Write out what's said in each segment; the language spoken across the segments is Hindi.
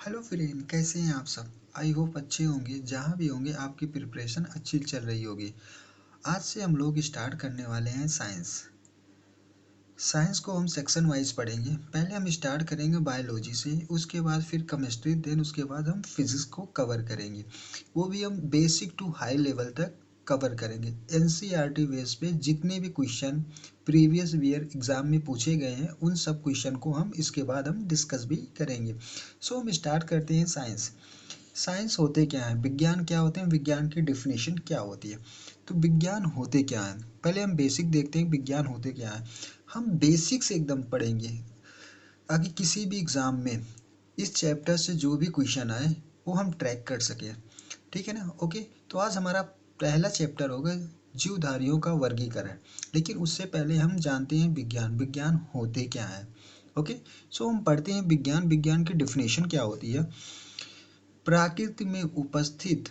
हेलो फ्रेंड, कैसे हैं आप सब। आई होप अच्छे होंगे। जहाँ भी होंगे आपकी प्रिपरेशन अच्छी चल रही होगी। आज से हम लोग स्टार्ट करने वाले हैं साइंस। साइंस को हम सेक्शन वाइज पढ़ेंगे। पहले हम स्टार्ट करेंगे बायोलॉजी से, उसके बाद फिर केमिस्ट्री, देन उसके बाद हम फिजिक्स को कवर करेंगे। वो भी हम बेसिक टू हाई लेवल तक कवर करेंगे। एनसीईआरटी बेस पे जितने भी क्वेश्चन प्रीवियस ईयर एग्जाम में पूछे गए हैं उन सब क्वेश्चन को हम इसके बाद हम डिस्कस भी करेंगे। सो हम स्टार्ट करते हैं साइंस। साइंस होते क्या है, विज्ञान क्या होते हैं, विज्ञान की डिफिनेशन क्या होती है। तो विज्ञान होते क्या है, पहले हम बेसिक देखते हैं विज्ञान होते क्या है। हम बेसिक से एकदम पढ़ेंगे ताकि किसी भी एग्जाम में इस चैप्टर से जो भी क्वेश्चन आए वो हम ट्रैक कर सकें। ठीक है ना। ओके, तो आज हमारा पहला चैप्टर होगा जीवधारियों का वर्गीकरण। लेकिन उससे पहले हम जानते हैं विज्ञान, विज्ञान होते क्या है। ओके, सो हम पढ़ते हैं विज्ञान। विज्ञान की डिफिनेशन क्या होती है। प्रकृति में उपस्थित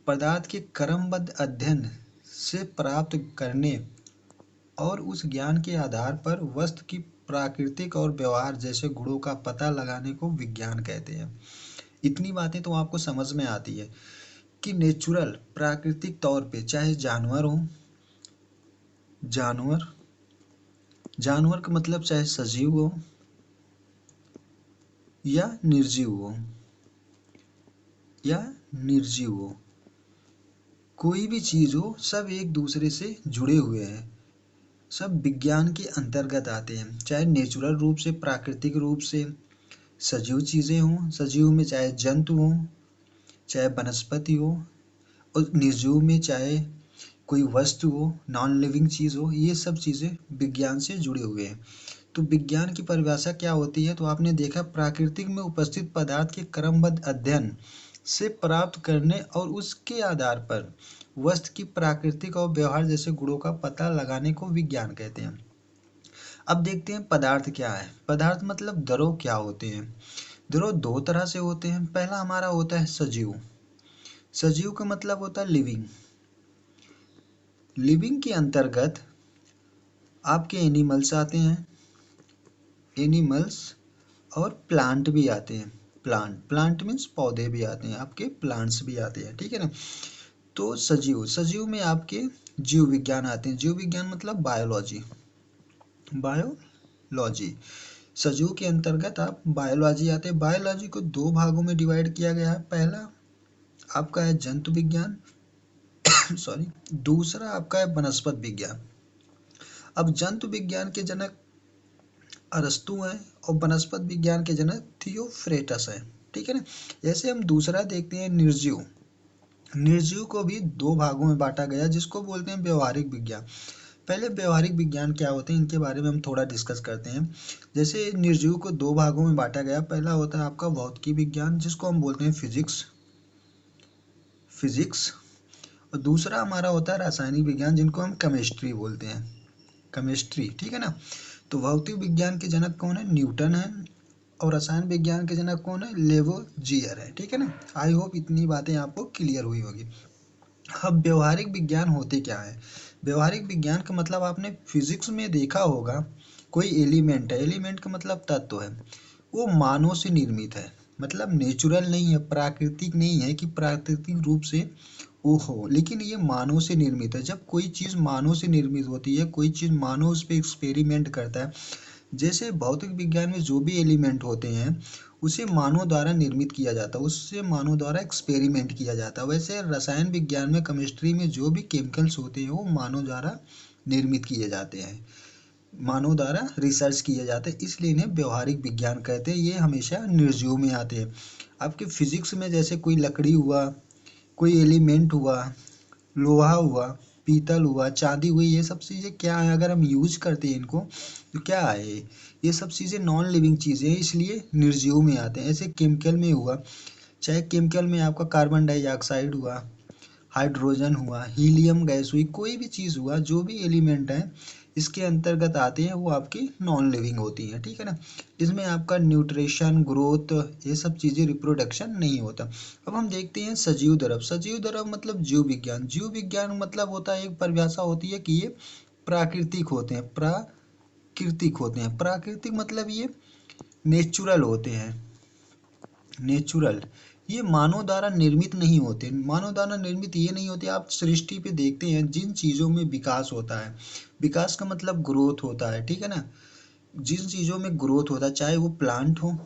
पदार्थ के क्रमबद्ध अध्ययन से प्राप्त करने और उस ज्ञान के आधार पर वस्तु की प्राकृतिक और व्यवहार जैसे गुणों का पता लगाने को विज्ञान कहते हैं। इतनी बातें तो आपको समझ में आती है कि नेचुरल प्राकृतिक तौर पे चाहे जानवर हो, जानवर जानवर का मतलब चाहे सजीव हो या निर्जीव हो या निर्जीव हो, कोई भी चीज हो, सब एक दूसरे से जुड़े हुए हैं। सब विज्ञान के अंतर्गत आते हैं, चाहे नेचुरल रूप से, प्राकृतिक रूप से सजीव चीज़ें हों, सजीव में चाहे जंतु हों, चाहे वनस्पति हो, और निर्जीव में चाहे कोई वस्तु हो, नॉन लिविंग चीज़ हो, ये सब चीज़ें विज्ञान से जुड़े हुए हैं। तो विज्ञान की परिभाषा क्या होती है, तो आपने देखा प्राकृतिक में उपस्थित पदार्थ के क्रमबद्ध अध्ययन से प्राप्त करने और उसके आधार पर वस्तु की प्राकृतिक और व्यवहार जैसे गुणों का पता लगाने को विज्ञान कहते हैं। अब देखते हैं पदार्थ क्या है। पदार्थ मतलब द्रव क्या होते हैं। द्रव दो तरह से होते हैं। पहला हमारा होता है सजीव। सजीव का मतलब होता है लिविंग। लिविंग के अंतर्गत आपके एनिमल्स आते हैं, एनिमल्स, और प्लांट भी आते हैं। प्लांट प्लांट मीन्स पौधे भी आते हैं, आपके प्लांट्स भी आते हैं। ठीक है ना। तो सजीव, सजीव में आपके जीव विज्ञान आते हैं। जीव विज्ञान मतलब बायोलॉजी, बायोलॉजी। सजीव के अंतर्गत आप बायोलॉजी आते हैं। बायोलॉजी को दो भागों में डिवाइड किया गया है। पहला आपका है जंतु विज्ञान सॉरी, दूसरा आपका है वनस्पत विज्ञान। अब जंतु विज्ञान के जनक अरस्तु हैं और वनस्पत विज्ञान के जनक थियोफ्रेटस हैं। ठीक है ना। जैसे हम दूसरा देखते हैं निर्जीव। निर्जीव को भी दो भागों में बांटा गया जिसको बोलते हैं व्यवहारिक विज्ञान। पहले व्यवहारिक विज्ञान क्या होते हैं इनके बारे में हम थोड़ा डिस्कस करते हैं। जैसे निर्जीव को दो भागों में बांटा गया। पहला होता है आपका भौतिकी विज्ञान जिसको हम बोलते हैं फिजिक्स, फिजिक्स। और दूसरा हमारा होता है रासायनिक विज्ञान जिनको हम केमिस्ट्री बोलते हैं, केमिस्ट्री। ठीक है ना। तो भौतिक विज्ञान के जनक कौन है, न्यूटन है। और रसायन विज्ञान के जनक कौन है, लेवोजियर है। ठीक है ना। आई होप इतनी बातें आपको क्लियर हुई होगी। अब व्यवहारिक विज्ञान होते क्या है। व्यवहारिक विज्ञान का मतलब आपने फिजिक्स में देखा होगा, कोई एलिमेंट है, एलिमेंट का मतलब तत्व है, वो मानव से निर्मित है। मतलब नेचुरल नहीं है, प्राकृतिक नहीं है कि प्राकृतिक रूप से वो हो, लेकिन ये मानव से निर्मित है। जब कोई चीज़ मानव से निर्मित होती है, कोई चीज़ मानव उस पर एक्सपेरिमेंट करता है, जैसे भौतिक विज्ञान में जो भी एलिमेंट होते हैं उसे मानव द्वारा निर्मित किया जाता है, उससे मानव द्वारा एक्सपेरिमेंट किया जाता है। वैसे रसायन विज्ञान में, केमिस्ट्री में जो भी केमिकल्स होते हैं वो मानव द्वारा निर्मित किए जाते हैं, मानव द्वारा रिसर्च किए जाते हैं, इसलिए इन्हें व्यवहारिक विज्ञान कहते हैं। ये हमेशा निर्जीव में आते हैं। आपके फिजिक्स में जैसे कोई लकड़ी हुआ, कोई एलिमेंट हुआ, लोहा हुआ, पीतल हुआ, चांदी हुई, ये सब चीज़ें क्या है, अगर हम यूज करते हैं इनको तो क्या है, ये सब चीज़ें नॉन लिविंग चीज़ें हैं, इसलिए निर्जीव में आते हैं। ऐसे केमिकल में हुआ, चाहे केमिकल में आपका कार्बन डाइऑक्साइड हुआ, हाइड्रोजन हुआ, हीलियम गैस हुई, कोई भी चीज़ हुआ, जो भी एलिमेंट है इसके अंतर्गत आते हैं वो आपकी नॉन लिविंग होती हैं। ठीक है ना। इसमें आपका न्यूट्रिशन, ग्रोथ, ये सब चीज़ें, रिप्रोडक्शन नहीं होता। अब हम देखते हैं सजीव द्रव। सजीव द्रव मतलब जीव विज्ञान। जीव विज्ञान मतलब होता है, एक परिभाषा होती है कि ये प्राकृतिक होते हैं, प्राकृतिक होते हैं। प्राकृतिक मतलब ये नेचुरल होते हैं, नेचुरल, ये मानव द्वारा निर्मित नहीं होते। मानव द्वारा निर्मित ये नहीं होते। आप सृष्टि पे देखते हैं जिन चीज़ों में विकास होता है, विकास का मतलब ग्रोथ होता है, ठीक है ना। जिन चीज़ों में ग्रोथ होता है, चाहे वो प्लांट हो,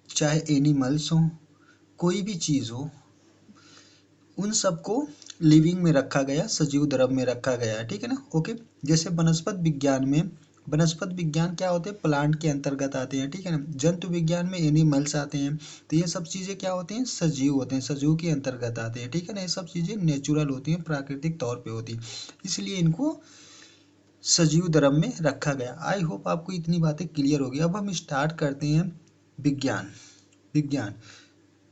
चाहे एनिमल्स हो, कोई भी चीज़ हो, उन सबको लिविंग में रखा गया, सजीव द्रव में रखा गया है, ठीक है ना। ओके, जैसे वनस्पत विज्ञान में, वनस्पत विज्ञान क्या होते हैं, प्लांट के अंतर्गत आते हैं, ठीक है ना। जंतु विज्ञान में एनिमल्स आते हैं। तो ये सब चीज़ें क्या होती हैं, सजीव होते हैं, सजीव के अंतर्गत आते हैं, ठीक है ना। ये सब चीज़ें नेचुरल होती हैं, प्राकृतिक तौर पे होती हैं, इसलिए इनको सजीव द्रव में रखा गया। आई होप आपको इतनी बातें क्लियर होगी। अब हम स्टार्ट करते हैं विज्ञान। विज्ञान,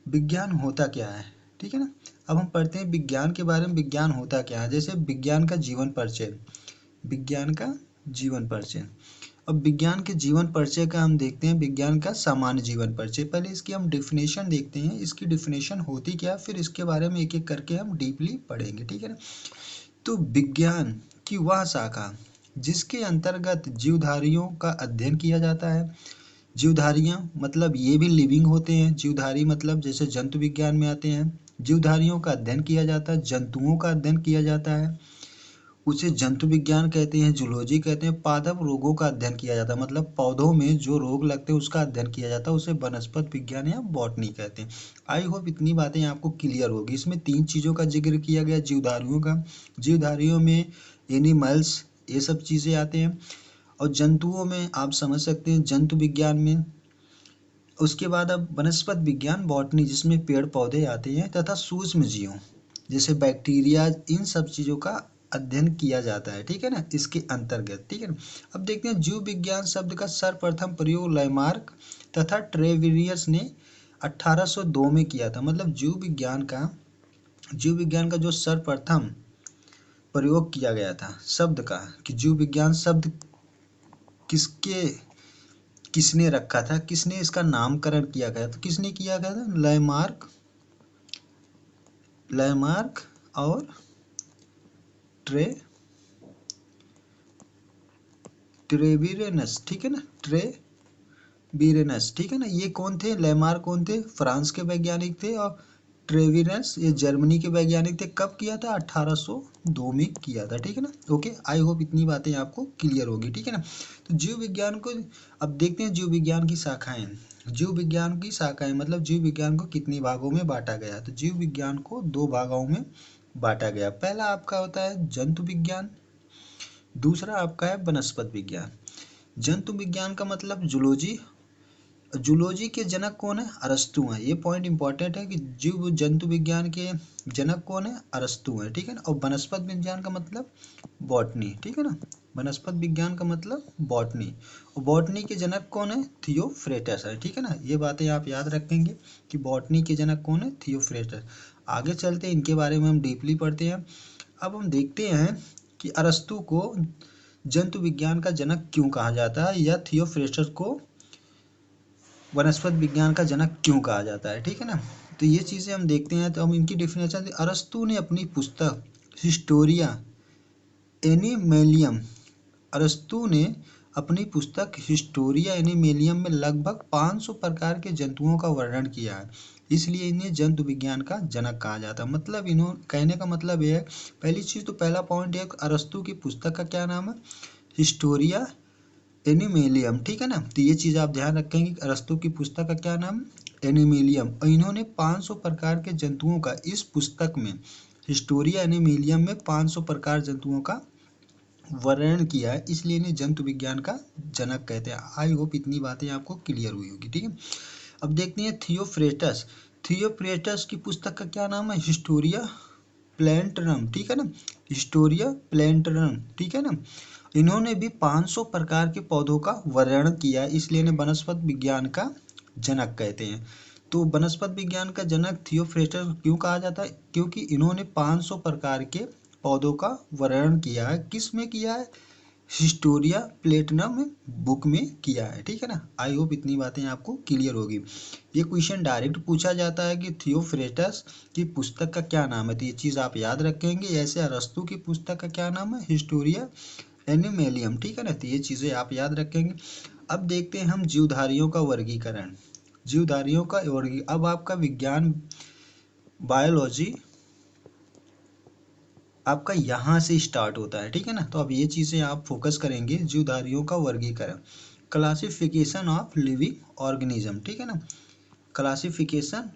विज्ञान होता क्या है, ठीक है ना। अब हम पढ़ते हैं विज्ञान के बारे में, विज्ञान होता क्या है। जैसे विज्ञान का जीवन परिचय, विज्ञान का जीवन परिचय। अब विज्ञान के जीवन परिचय का हम देखते हैं, विज्ञान का सामान्य जीवन परिचय। पहले इसकी हम डिफिनेशन देखते हैं, इसकी डिफिनेशन होती क्या, फिर इसके बारे में एक एक करके हम डीपली पढ़ेंगे, ठीक है ना। तो विज्ञान की वह शाखा जिसके अंतर्गत जीवधारियों का अध्ययन किया जाता है। जीवधारियां मतलब ये भी लिविंग होते हैं। जीवधारी मतलब जैसे जंतु विज्ञान में आते हैं। जीवधारियों का अध्ययन किया जाता है, जंतुओं का अध्ययन किया जाता है, उसे जंतु विज्ञान कहते हैं, जूलॉजी कहते हैं। पादप रोगों का अध्ययन किया जाता है, मतलब पौधों में जो रोग लगते हैं उसका अध्ययन किया जाता है, उसे वनस्पत विज्ञान या बॉटनी कहते हैं। आई होप इतनी बातें आपको क्लियर होगी। इसमें 3 चीज़ों का जिक्र किया गया जीवधारियों का। जीवधारियों में एनिमल्स, ये सब चीज़ें आते हैं, और जंतुओं में आप समझ सकते हैं जंतु विज्ञान में। उसके बाद अब वनस्पत विज्ञान बॉटनी, जिसमें पेड़ पौधे आते हैं, तथा सूक्ष्म जीवों जैसे बैक्टीरिया, इन सब चीज़ों का अध्ययन किया जाता है, ठीक है ना, इसके अंतर्गत, ठीक है ना। अब देखते हैं जीव विज्ञान शब्द का सर्वप्रथम प्रयोग लैमार्क तथा ट्रेविरियस ने 1802 में किया था। मतलब जीव विज्ञान का जो सर्वप्रथम प्रयोग किया गया था शब्द का, कि जीव विज्ञान शब्द किसके किसने रखा था, किसने इसका नामकरण किया गया, तो किसने किया गया था, लैमार्क और ट्रेविरेनस, ठीक है ना, ट्रेविरेनस, ठीक है ना। ये कौन थे, लैमार्क कौन थे, फ्रांस के वैज्ञानिक थे, और ट्रेविरेनस ये जर्मनी के वैज्ञानिक थे। कब किया था, 1802 में किया था, ठीक है ना। ओके, आई होप इतनी बातें आपको क्लियर होगी, ठीक है ना। तो जीव विज्ञान को अब देखते हैं, जीव विज्ञान की शाखाएं। जीव विज्ञान की शाखाएं मतलब जीव विज्ञान को कितनी भागों में बांटा गया। तो जीव विज्ञान को 2 भागों में बांटा गया। पहला आपका होता है जंतु विज्ञान, दूसरा आपका है वनस्पत विज्ञान। जंतु विज्ञान का मतलब जूलॉजी। जूलॉजी के जनक कौन है, अरस्तु हैं। ये पॉइंट इंपॉर्टेंट है कि जीव जंतु विज्ञान के जनक कौन है, अरस्तु हैं, ठीक है ना। और वनस्पत विज्ञान का मतलब बॉटनी, ठीक है ना। वनस्पत विज्ञान का मतलब बॉटनी, और बॉटनी के जनक कौन है, थियोफ्रेटस है, ठीक है ना। ये बातें आप याद रखेंगे कि बॉटनी के जनक कौन है, थियोफ्रेटस। आगे चलते हैं, इनके बारे में हम डीपली पढ़ते हैं। अब हम देखते हैं कि अरस्तु को जंतु विज्ञान का जनक क्यों कहा जाता है, या थियोफ्रेस्टस को वनस्पत विज्ञान का जनक क्यों कहा जाता है, ठीक है ना। तो ये चीज़ें हम देखते हैं। तो हम इनकी डिफिनेशन, अरस्तु ने अपनी पुस्तक हिस्टोरिया एनिमेलियम, अरस्तु ने अपनी पुस्तक हिस्टोरिया एनिमेलियम में लगभग 500 प्रकार के जंतुओं का वर्णन किया है, इसलिए इन्हें जंतु विज्ञान का जनक कहा जाता है। मतलब इन्होंने कहने का मतलब ये है, पहली चीज़ तो पहला पॉइंट है, अरस्तु की पुस्तक का क्या नाम है, हिस्टोरिया एनिमेलियम, ठीक है ना। तो ये चीज़ आप ध्यान रखेंगे कि अरस्तु की पुस्तक का क्या नाम, एनिमेलियम, और इन्होंने 500 प्रकार के जंतुओं का इस पुस्तक में, हिस्टोरिया एनिमेलियम में 500 प्रकार जंतुओं का वर्णन किया है, इसलिए इन्हें जंतु विज्ञान का जनक कहते हैं। आई होप इतनी बातें आपको क्लियर हुई होगी, ठीक है। अब देखते हैं थियोफ्रेस्टस। थियोफ्रेस्टस की पुस्तक का क्या नाम है, हिस्टोरिया प्लेंटरम, ठीक है ना, हिस्टोरिया प्लेंटरम, ठीक है ना। इन्होंने भी 500 प्रकार के पौधों का वर्णन किया है, इसलिए इन्हें वनस्पत विज्ञान का जनक कहते हैं। तो वनस्पत विज्ञान का जनक थियोफ्रेस्टस क्यों कहा जाता है, क्योंकि इन्होंने 500 प्रकार के पौधों का वर्णन किया है। किस में किया है, हिस्टोरिया प्लेटिनम बुक में किया है, ठीक है ना। आई होप इतनी बातें आपको क्लियर होगी। ये क्वेश्चन डायरेक्ट पूछा जाता है कि थियोफ्रेस्टस की पुस्तक का क्या नाम है, तो ये चीज़ आप याद रखेंगे। ऐसे अरस्तु की पुस्तक का क्या नाम है, हिस्टोरिया एनिमेलियम, ठीक है ना। तो ये चीज़ें आप याद रखेंगे। अब देखते हैं हम जीवधारियों का वर्गीकरण। जीवधारियों का वर्गीकरण। अब आपका विज्ञान बायोलॉजी आपका यहाँ से स्टार्ट होता है, ठीक है ना। तो अब ये चीज़ें आप फोकस करेंगे, जीवधारियों का वर्गीकरण, क्लासिफिकेशन ऑफ लिविंग ऑर्गेनिज्म, ठीक है ना, क्लासिफिकेशन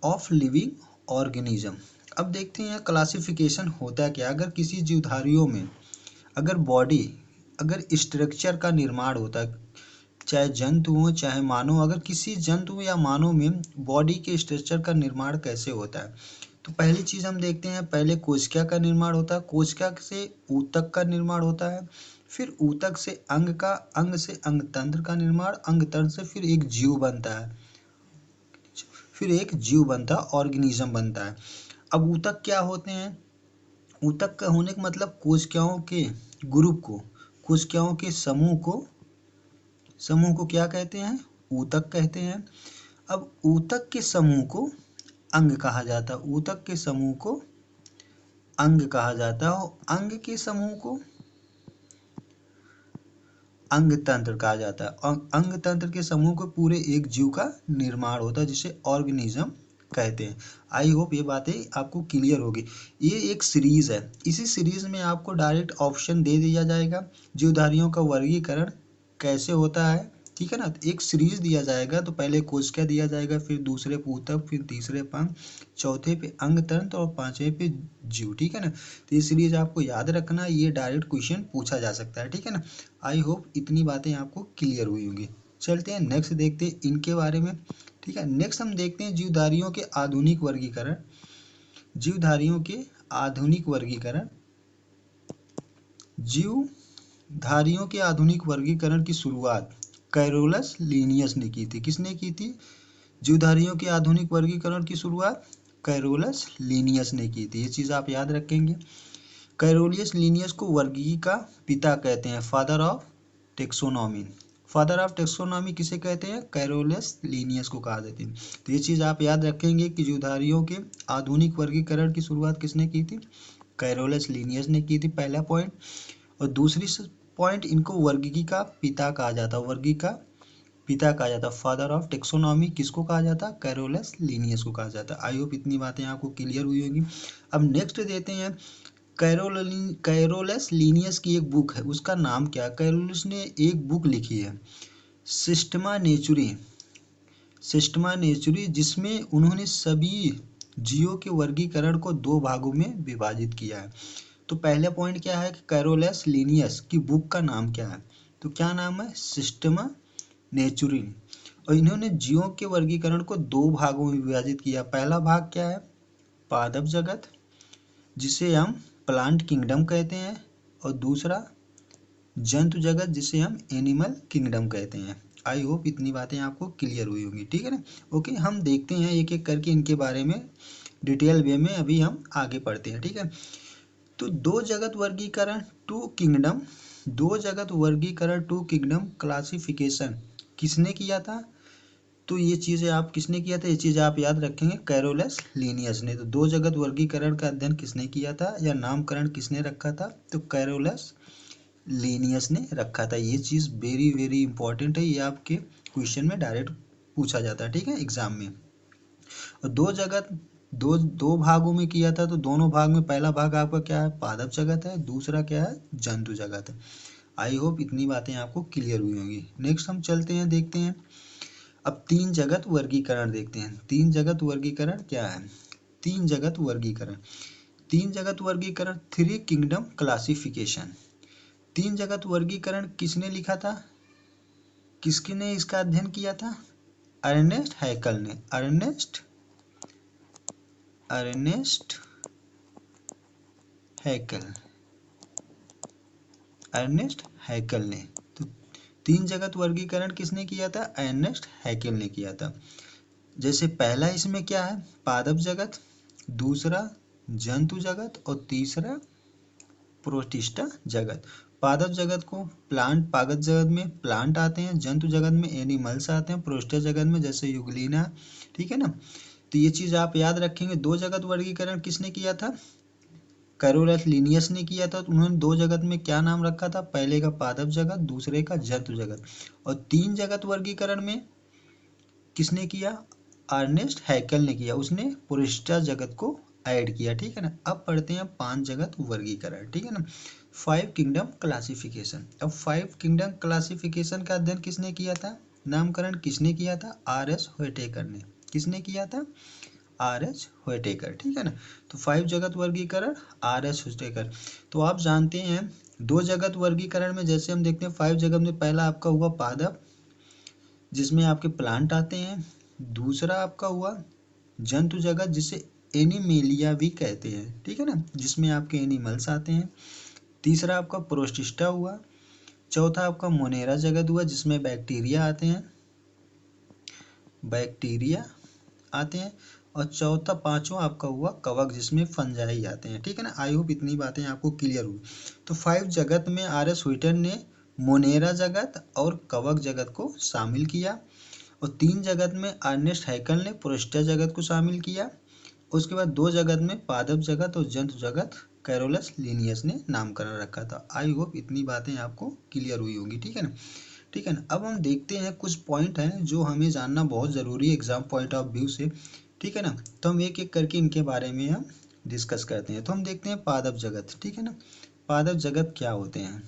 ऑफ लिविंग ऑर्गेनिज्म। अब देखते हैं क्लासिफिकेशन होता क्या। अगर किसी जीवधारियों में अगर बॉडी अगर स्ट्रक्चर का निर्माण होता है, चाहे जंतु हो चाहे मानव, अगर किसी जंतु या मानव में बॉडी के स्ट्रक्चर का निर्माण कैसे होता है, तो पहली चीज हम देखते हैं, पहले कोशिका का निर्माण होता है, कोशिका से ऊतक का निर्माण होता है, फिर ऊतक से अंग का, अंग से अंग तंत्र का निर्माण, अंग तंत्र से फिर एक जीव बनता है, फिर एक जीव बनता है, ऑर्गेनिज्म बनता है। अब ऊतक क्या होते हैं, ऊतक का होने का मतलब कोशिकाओं के ग्रुप को, कोशिकाओं के समूह को क्या कहते हैं, ऊतक कहते हैं। अब ऊतक के समूह को अंग कहा जाता है, ऊतक के समूह को अंग कहा जाता है, और अंग के समूह को अंग तंत्र कहा जाता है, और अंग तंत्र के समूह को पूरे एक जीव का निर्माण होता है, जिसे ऑर्गेनिज्म कहते हैं। आई होप ये बातें आपको क्लियर होगी। ये एक सीरीज है, इसी सीरीज में आपको डायरेक्ट ऑप्शन दे दिया जाएगा जीवधारियों का वर्गीकरण कैसे होता है, ठीक है ना। तो एक सीरीज दिया जाएगा, तो पहले कोशिका दिया जाएगा, फिर दूसरे पे ऊतक, फिर तीसरे पे अंग, चौथे पे अंग तंत्र और पांचवें पे जीव, ठीक है ना। तो ये सीरीज आपको याद रखना, ये डायरेक्ट क्वेश्चन पूछा जा सकता है, ठीक है ना। आई होप इतनी बातें आपको क्लियर हुई होंगी। चलते हैं नेक्स्ट देखते हैं इनके बारे में, ठीक है। नेक्स्ट हम देखते हैं जीवधारियों के आधुनिक वर्गीकरण, जीवधारियों के आधुनिक वर्गीकरण। जीवधारियों के आधुनिक वर्गीकरण की शुरुआत कैरोलस लीनियस ने की थी। किसने की थी, जीवधारियों के आधुनिक वर्गीकरण की शुरुआत कैरोलस लीनियस ने की थी, ये चीज आप याद रखेंगे। कैरोलियस लीनियस को वर्गीकी का पिता कहते हैं, father of taxonomy. Father of taxonomy किसे कहते हैं, कैरोलियस लीनियस को कहा जाती है। तो ये चीज आप याद रखेंगे कि जीवधारियों के आधुनिक वर्गीकरण की शुरुआत किसने की थी, कैरोलस लीनियस ने की थी, पहला पॉइंट। और दूसरी पॉइंट, इनको वर्गीकी का पिता कहा जाता है, वर्गीकी का पिता कहा जाता है, फादर ऑफ टेक्सोनॉमी किसको कहा जाता है, कैरोलस लीनियस को कहा जाता है। आई होप इतनी बातें आपको क्लियर हुई होंगी। अब नेक्स्ट देते हैं, कैरोलस लीनियस की एक बुक है, उसका नाम क्या, कैरोलस ने एक बुक लिखी है सिस्टमा नेचुरी, सिस्टमा नेचुरी, जिसमें उन्होंने सभी जीवों के वर्गीकरण को दो भागों में विभाजित किया है। तो पहला पॉइंट क्या है कि कैरोलस लीनियस की बुक का नाम क्या है, तो क्या नाम है, सिस्टमा नेचुरी। और इन्होंने जीवों के वर्गीकरण को दो भागों में विभाजित किया। पहला भाग क्या है, पादप जगत, जिसे हम प्लांट किंगडम कहते हैं, और दूसरा जंतु जगत, जिसे हम एनिमल किंगडम कहते हैं। आई होप इतनी बातें आपको क्लियर हुई होंगी, ठीक है ना। ओके, हम देखते हैं एक एक करके इनके बारे में डिटेल वे में, अभी हम आगे पढ़ते हैं, ठीक है। तो दो जगत वर्गीकरण टू किंगडम, दो जगत वर्गीकरण टू किंगडम क्लासिफिकेशन किसने किया था, तो ये चीजें आप किसने किया था, ये चीज आप याद रखेंगे, कैरोलस लीनियस ने। तो दो जगत वर्गीकरण का अध्ययन किसने किया था, या नामकरण किसने रखा था, तो कैरोलस लीनियस ने रखा था। ये चीज वेरी वेरी इंपॉर्टेंट है, ये आपके क्वेश्चन में डायरेक्ट पूछा जाता है, ठीक है, एग्जाम में। और दो जगत दो दो भागों में किया था, तो दोनों भाग में पहला भाग आपका क्या है, पादप जगत है, दूसरा क्या है, जंतु जगत है। आई होप इतनी बातें आपको क्लियर हुई होंगी। नेक्स्ट हम चलते हैं, देखते हैं अब तीन जगत वर्गीकरण देखते हैं। तीन जगत वर्गीकरण क्या है, तीन जगत वर्गीकरण, तीन जगत वर्गीकरण, थ्री किंगडम क्लासिफिकेशन। तीन जगत वर्गीकरण किसने लिखा था, किसने इसका अध्ययन किया था, अर्नेस्ट हैकल ने, अर्नेस्ट हैकल, अर्नेस्ट हैकल ने। तो तीन जगत वर्गीकरण किसने किया था, अर्नेस्ट हैकल ने किया था। जैसे पहला इसमें क्या है, पादप जगत, दूसरा जंतु जगत, और तीसरा प्रोटिस्टा जगत। पादप जगत को प्लांट, पादप जगत में प्लांट आते हैं, जंतु जगत में एनिमल्स आते हैं, प्रोटिस्टा जगत में जैसे यूग्लिना, ठीक है ना। तो ये चीज आप याद रखेंगे। दो जगत वर्गीकरण किसने किया था, कैरोलस लीनियस ने किया था। तो उन्होंने दो जगत में क्या नाम रखा था, पहले का पादप जगत, दूसरे का जंतु जगत। और तीन जगत वर्गीकरण में किसने किया? अर्नेस्ट हैकेल ने किया, उसने पुरस्टा जगत को ऐड किया, ठीक है ना। अब पढ़ते हैं 5 जगत वर्गीकरण, ठीक है ना। 5 किंगडम क्लासिफिकेशन। अब 5 किंगडम क्लासिफिकेशन का अध्ययन किसने किया था? नामकरण किसने किया था? R.S. व्हिटेकर ने। किसने किया था? R.S. व्हिटेकर, ठीक है ना। तो 5 जगत वर्गीकरण R.S. व्हिटेकर। तो आप जानते हैं 2 जगत वर्गीकरण में जैसे हम देखते हैं 5 जगत में पहला आपका हुआ पादप, जिसमें आपके प्लांट आते हैं। दूसरा आपका हुआ जंतु जगत, जिसे एनिमेलिया भी कहते हैं, ठीक है ना, जिसमें आपके एनिमल्स आते हैं। तीसरा आपका प्रोटिस्टा हुआ। चौथा आपका मोनेरा जगत हुआ, जिसमें बैक्टीरिया आते हैं, बैक्टीरिया आते हैं। और चौथा पांचवा आपका हुआ कवक, जिसमें फंजाई आते हैं, ठीक है ना। आई होप इतनी बातें आपको क्लियर हुई। तो 5 जगत में R.S. व्हिटेकर ने मोनेरा जगत और कवक जगत को शामिल किया, और 3 जगत में अर्नेस्ट हैकेल ने प्रोस्टा जगत को शामिल किया। उसके बाद 2 जगत में पादप जगत और जंतु जगत कैरोलस लिनियस ने नामकरण रखा था। आई होप इतनी बातें आपको क्लियर हुई होंगी, ठीक है ना। ठीक है ना। अब हम देखते हैं कुछ पॉइंट हैं जो हमें जानना बहुत ज़रूरी है एग्जाम पॉइंट ऑफ व्यू से, ठीक है ना। तो हम एक एक करके इनके बारे में हम डिस्कस करते हैं। तो हम देखते हैं पादप जगत, ठीक है ना। पादप जगत क्या होते हैं?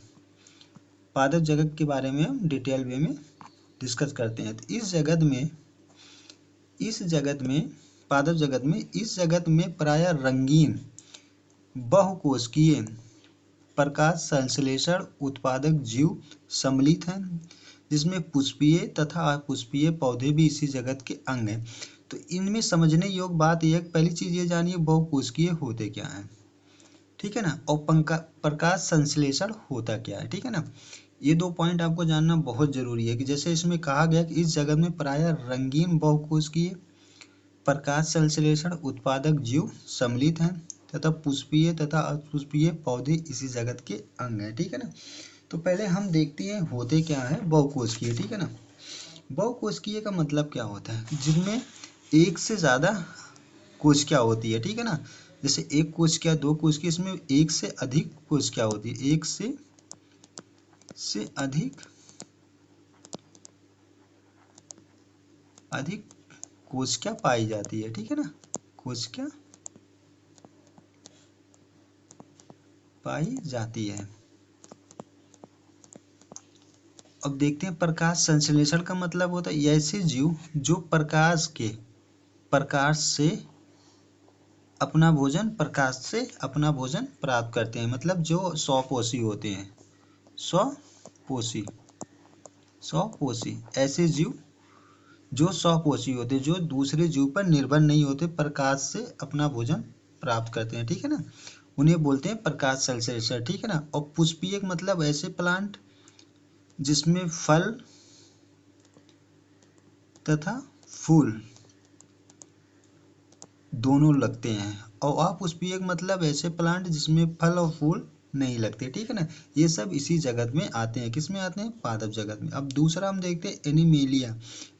पादप जगत के बारे में हम डिटेल वे में डिस्कस करते हैं। तो इस जगत में इस जगत में प्रायः रंगीन बहुकोशिकीय प्रकाश संश्लेषण उत्पादक जीव सम्मिलित हैं, जिसमें पुष्पीय तथा अपुष्पीय पौधे भी इसी जगत के अंग हैं। तो इनमें समझने योग्य बात यह, पहली चीज ये जानिए बहुकोशिकीय होते क्या हैं, ठीक है ना, और प्रकाश संश्लेषण होता क्या है, ठीक है ना। ये 2 पॉइंट आपको जानना बहुत जरूरी है कि जैसे इसमें कहा गया कि इस जगत में प्रायः रंगीन बहुकोशिकीय प्रकाश संश्लेषण उत्पादक जीव सम्मिलित हैं तथा पुष्पीय तथा अपुष्पीय पौधे इसी जगत के अंग हैं, ठीक है ना। तो पहले हम देखते हैं होते क्या है बहुकोशिकीय, ठीक है ना। बहुकोशिकीय का मतलब क्या होता है? जिनमें एक से ज्यादा कोशिका होती है, ठीक है ना। जैसे एक कोशिका, 2 कोशिका, इसमें एक से अधिक कोशिका होती है, एक से अधिक कोशिका पाई जाती है, ठीक है ना, कोशिका पाई जाती है। अब देखते हैं प्रकाश संश्लेषण का मतलब होता है ऐसे जीव जो प्रकाश से अपना भोजन प्राप्त करते हैं, मतलब जो स्वपोषी होते हैं, स्वपोषी ऐसे जीव जो स्वपोषी होते हैं, जो दूसरे जीव पर निर्भर नहीं होते, प्रकाश से अपना भोजन प्राप्त करते हैं, ठीक है ना, उन्हें बोलते हैं प्रकाश संश्लेषण, ठीक है ना। और पुष्पीय मतलब ऐसे प्लांट जिसमें फल तथा फूल दोनों लगते हैं, और अपुष्पीय मतलब ऐसे प्लांट जिसमें फल और फूल नहीं लगते, ठीक है ना। ये सब इसी जगत में आते हैं, किसमें आते हैं? पादप जगत में। अब दूसरा हम देखते हैं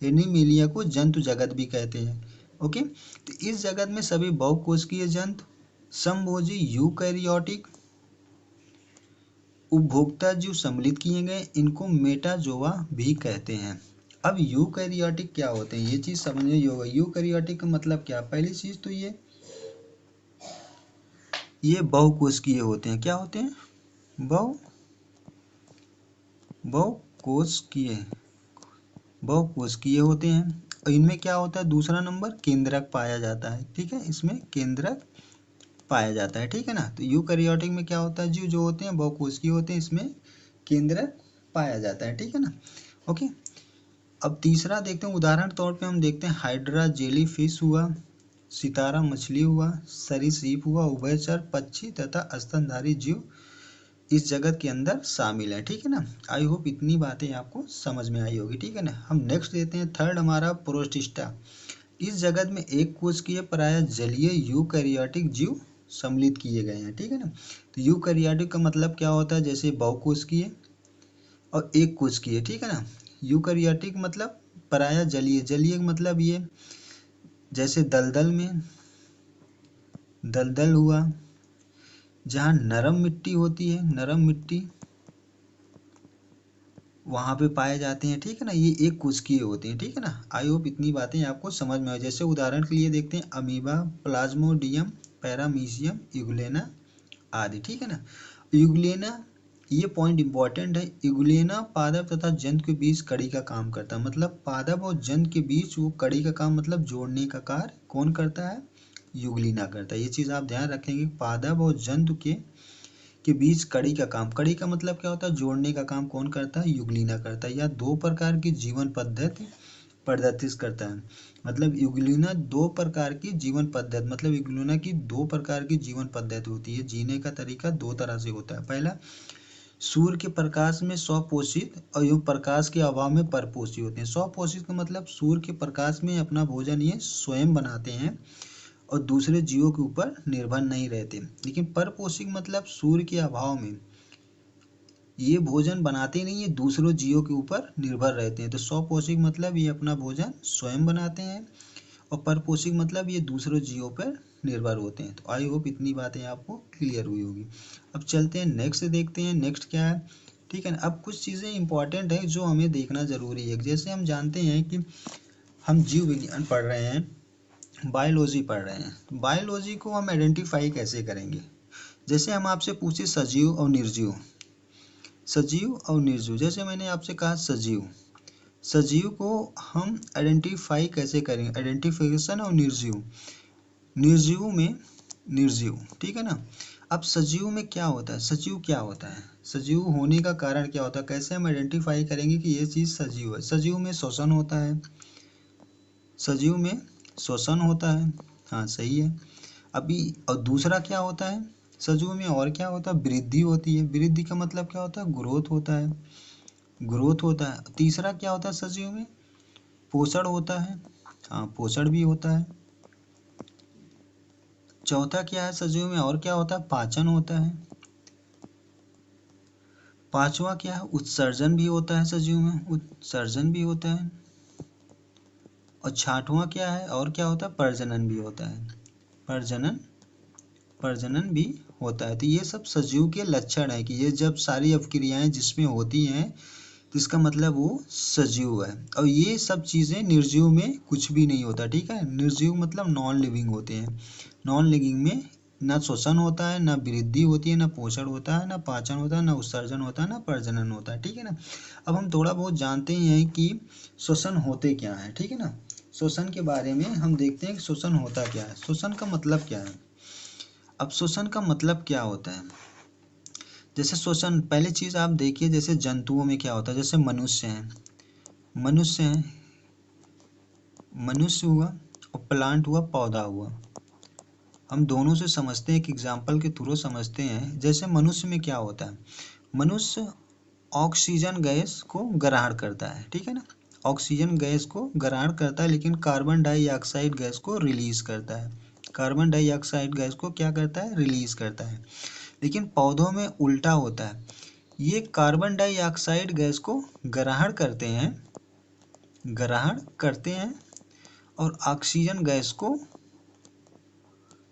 एनिमेलिया को जंतु जगत भी कहते हैं, ओके। तो इस जगत में सभी बहुकोशिकीय जंतु, समभोजी यूकैरियोटिक उपभोक्ता जीव सम्मिलित किए गए, इनको मेटाजोआ भी कहते हैं। अब यूकैरियोटिक क्या होते हैं, ये चीज समझने योग्य है। यूकैरियोटिक का मतलब क्या? पहली चीज तो ये बहुकोशिकीय होते हैं। क्या होते हैं? बहुकोशिकीय बहुकोशिकीय होते हैं। और इनमें क्या होता है? दूसरा नंबर केंद्रक पाया जाता है, ठीक है, इसमें केंद्रक पाया जाता है, ठीक है ना। तो यूकैरियोटिक में क्या होता है? जीव जो होते हैं बहुकोशिकीय होते हैं, इसमें केंद्रक पाया जाता है, ठीक है ना, ओके। अब तीसरा देखते हैं, उदाहरण तौर पे हम देखते हैं हाइड्रा जेली फिश हुआ, सितारा मछली हुआ, सरीसृप हुआ, उभयचर पक्षी तथा स्तनधारी जीव इस जगत के अंदर शामिल है, ठीक है ना। आई होप इतनी बातें आपको समझ में आई होगी, ठीक है ना। हम नेक्स्ट देते हैं थर्ड हमारा प्रोटिस्टा। इस जगत में एक कोशिकीय प्रायः जलीय यूकैरियोटिक जीव सम्मिलित किए गए हैं, ठीक है ना। तो यूकैरियोटिक का मतलब क्या होता है? जैसे बहुकोशिकीय और एक कोशिकीय, ठीक है ना। यूकैरियोटिक मतलब प्रायः जलीय मतलब ये जैसे दलदल हुआ, जहाँ नरम मिट्टी होती है, नरम मिट्टी वहाँ पे पाए जाते हैं, ठीक है ना। ये एक कोशिकीय होते हैं, ठीक है ना। आई होप इतनी बातें आपको समझ में आए। जैसे उदाहरण के लिए देखते हैं अमीबा, प्लाज्मोडियम, पैरामीशियम, यूग्लेना आदि, ठीक है ना। यूग्लेना, ये पॉइंट इंपॉर्टेंट है। यूग्लेना पादप तथा जंतु के बीच कड़ी का काम करता है, मतलब पादप और जंतु के बीच वो कड़ी का काम, मतलब जोड़ने का कार्य कौन करता है? यूग्लिना करता है। ये चीज़ आप ध्यान रखेंगे, पादप और जंतु के बीच कड़ी का काम, कड़ी का मतलब क्या होता है? जोड़ने का काम कौन करता है? यूग्लिना करता है। या दो प्रकार की जीवन पद्धति प्रदर्शित करता है, मतलब यूग्लिना दो प्रकार की जीवन पद्धति, मतलब यूग्लिना की दो प्रकार की जीवन पद्धति होती है। जीने का तरीका दो तरह से होता है। पहला, सूर्य के प्रकाश में स्वपोषित और ये प्रकाश के अभाव में परपोषी होते हैं। स्वपोषित का मतलब सूर्य के प्रकाश में अपना भोजन ये स्वयं बनाते हैं और दूसरे जीवों के ऊपर निर्भर नहीं रहते। लेकिन परपोषित मतलब सूर्य के अभाव में ये भोजन बनाते नहीं है, दूसरों जीवों के ऊपर निर्भर रहते हैं। तो स्वपोषित मतलब ये अपना भोजन स्वयं बनाते हैं और परपोषित मतलब ये दूसरों जीवों पर निर्भर होते हैं। तो आई होप इतनी बातें आपको क्लियर हुई होगी। अब चलते हैं नेक्स्ट, देखते हैं नेक्स्ट क्या है, ठीक है ना। अब कुछ चीज़ें इंपॉर्टेंट है जो हमें देखना ज़रूरी है। जैसे हम जानते हैं कि हम जीव विज्ञान पढ़ रहे हैं, बायोलॉजी पढ़ रहे हैं। बायोलॉजी को हम आइडेंटिफाई कैसे करेंगे? जैसे हम आपसे पूछे सजीव और निर्जीव, सजीव और निर्जीव, जैसे मैंने आपसे कहा सजीव, सजीव को हम आइडेंटिफाई कैसे करेंगे? आइडेंटिफिकेशन और निर्जीव, निर्जीव में निर्जीव, ठीक है ना। अब सजीव में क्या होता है? सजीव क्या होता है? सजीव होने का कारण क्या होता है? कैसे हम आइडेंटिफाई करेंगे कि ये चीज़ सजीव है? सजीव में श्वसन होता है, सजीव में श्वसन होता है, हाँ सही है। अभी और दूसरा क्या होता है? सजीव में और क्या होता है? वृद्धि होती है। वृद्धि का मतलब क्या होता है? ग्रोथ होता है, ग्रोथ होता है। तीसरा क्या होता है सजीव में? पोषण होता है, हाँ पोषण भी होता है। चौथा क्या है सजीव में और क्या होता है? पाचन होता है। पांचवा क्या है? उत्सर्जन भी होता है सजीव में, उत्सर्जन भी होता है। और छठवां क्या है और क्या होता है? प्रजनन भी होता है, प्रजनन, प्रजनन भी होता है। तो ये सब सजीव के लक्षण है कि ये जब सारी अपक्रियाएं जिसमें होती हैं तो इसका मतलब वो सजीव है। और ये सब चीज़ें निर्जीव में कुछ भी नहीं होता, ठीक है। निर्जीव मतलब नॉन लिविंग होते हैं। नॉन लिविंग में ना श्वसन होता है, ना वृद्धि होती है, ना पोषण होता है, ना पाचन होता है, ना उत्सर्जन होता है, ना प्रजनन होता है, ठीक है ना। अब हम थोड़ा बहुत जानते हैं कि श्वसन होते क्या है, ठीक है ना। श्वसन के बारे में हम देखते हैं कि श्वसन होता क्या है, श्वसन का मतलब क्या है। अब श्वसन का मतलब क्या होता है? जैसे श्वसन, पहली चीज़ आप देखिए जैसे जंतुओं में क्या होता है। जैसे मनुष्य हैं, मनुष्य हैं, मनुष्य हुआ और प्लांट हुआ, पौधा हुआ। हम दोनों से समझते हैं, एक एग्जाम्पल के थ्रू समझते हैं। जैसे मनुष्य में क्या होता है? मनुष्य ऑक्सीजन गैस को ग्रहण करता है, ठीक है ना। ऑक्सीजन गैस को ग्रहण करता है लेकिन कार्बन डाइऑक्साइड गैस को रिलीज करता है। कार्बन डाइऑक्साइड गैस को क्या करता है? रिलीज करता है। लेकिन पौधों में उल्टा होता है, ये कार्बन डाइऑक्साइड गैस को ग्रहण करते हैं, ग्रहण करते हैं और ऑक्सीजन गैस को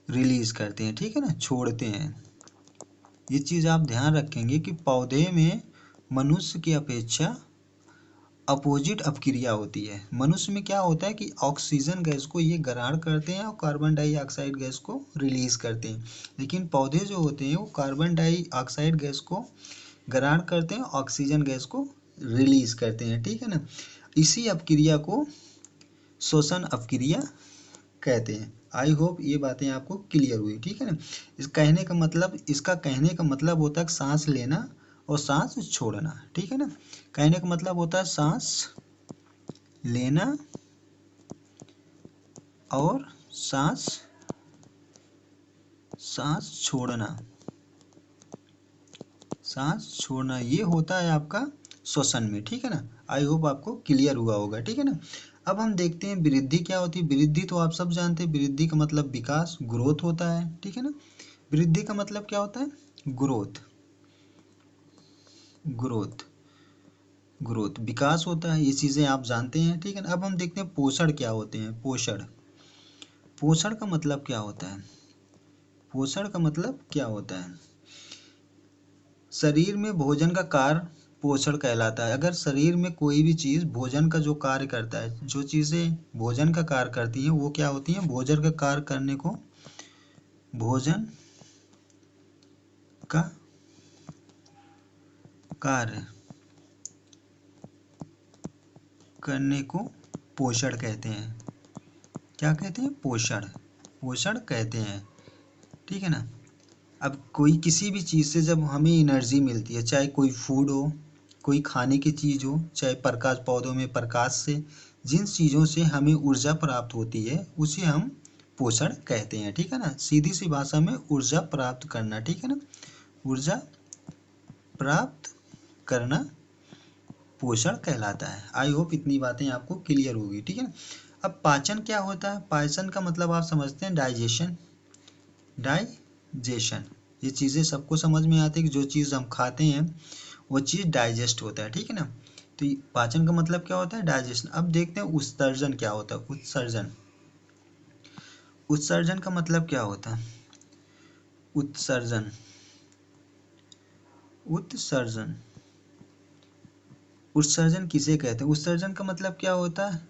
रिलीज करते हैं, ठीक है ना, छोड़ते हैं। ये चीज़ आप ध्यान रखेंगे कि पौधे में मनुष्य की अपेक्षा अपोजिट अपक्रिया होती है। मनुष्य में क्या होता है कि ऑक्सीजन गैस को ये ग्रहण करते हैं और कार्बन डाइऑक्साइड गैस को रिलीज करते हैं। लेकिन पौधे जो होते हैं वो कार्बन डाइऑक्साइड गैस को ग्रहण करते हैं, ऑक्सीजन गैस को रिलीज करते हैं, ठीक है ना। इसी अपक्रिया को श्वसन अपक्रिया कहते हैं। आई होप ये बातें आपको क्लियर हुई, ठीक है ना। इस कहने का मतलब, इसका कहने का मतलब होता है सांस लेना और सांस छोड़ना, ठीक है ना। कहने का मतलब होता है सांस लेना और सांस सांस छोड़ना, सांस छोड़ना ये होता है आपका श्वसन में, ठीक है ना। आई होप आपको क्लियर हुआ होगा, ठीक है ना। अब हम देखते हैं वृद्धि क्या होती है। वृद्धि तो आप सब जानते हैं, वृद्धि का मतलब विकास, ग्रोथ होता है, ठीक है ना। वृद्धि का मतलब क्या होता है? ग्रोथ, ग्रोथ, ग्रोथ, विकास होता है। ये चीज़ें आप जानते हैं, ठीक है ना। अब हम देखते हैं पोषण क्या होते हैं। पोषण, पोषण का मतलब क्या होता है? पोषण का मतलब क्या होता है? शरीर में भोजन का कार्य पोषण कहलाता है। अगर शरीर में कोई भी चीज़ भोजन का जो कार्य करता है, जो चीज़ें भोजन का कार्य करती हैं वो क्या होती हैं? भोजन का कार्य करने को भोजन का कार्य करने को पोषण कहते हैं। क्या कहते हैं? पोषण, पोषण कहते हैं, ठीक है ना। अब कोई किसी भी चीज़ से जब हमें एनर्जी मिलती है, चाहे कोई फूड हो, कोई खाने की चीज़ हो, चाहे प्रकाश, पौधों में प्रकाश से जिन चीज़ों से हमें ऊर्जा प्राप्त होती है उसे हम पोषण कहते हैं, ठीक है ना। सीधी सी भाषा में ऊर्जा प्राप्त करना, ठीक है ना। ऊर्जा प्राप्त करना पोषण कहलाता है। आई होप इतनी बातें आपको क्लियर होगी, ठीक है ना। अब पाचन क्या होता है? पाचन का मतलब आप समझते हैं डाइजेशन, डाइजेशन। ये चीज़ें सबको समझ में आती है कि जो चीज़ हम खाते हैं वो चीज़ डाइजेस्ट होता है, ठीक है ना। तो पाचन का मतलब क्या होता है? डाइजेशन। अब देखते हैं उत्सर्जन क्या होता है। उत्सर्जन, उत्सर्जन का मतलब क्या होता है? उत्सर्जन, उत्सर्जन, उत्सर्जन किसे कहते हैं? उत्सर्जन का मतलब क्या होता है?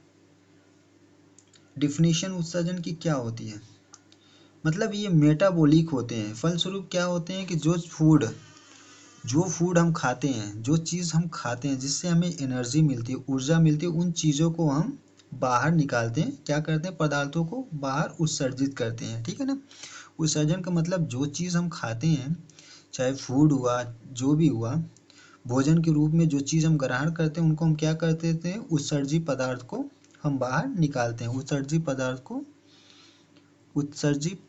डिफिनीशन उत्सर्जन की क्या होती है? मतलब ये मेटाबॉलिक होते हैं। फलस्वरूप क्या होते हैं कि जो फूड हम खाते हैं, जो चीज़ हम खाते हैं जिससे हमें एनर्जी मिलती है, ऊर्जा मिलती है, उन चीज़ों को हम बाहर निकालते हैं। क्या करते हैं? पदार्थों को बाहर उत्सर्जित करते हैं, ठीक है ना। उत्सर्जन का मतलब जो चीज़ हम खाते हैं, चाहे फूड हुआ, जो भी हुआ, भोजन के रूप में जो चीज़ हम ग्रहण करते हैं उनको हम क्या करते हैं? उत्सर्जित पदार्थ को हम बाहर निकालते हैं। उत्सर्जित पदार्थ को, उत्सर्जित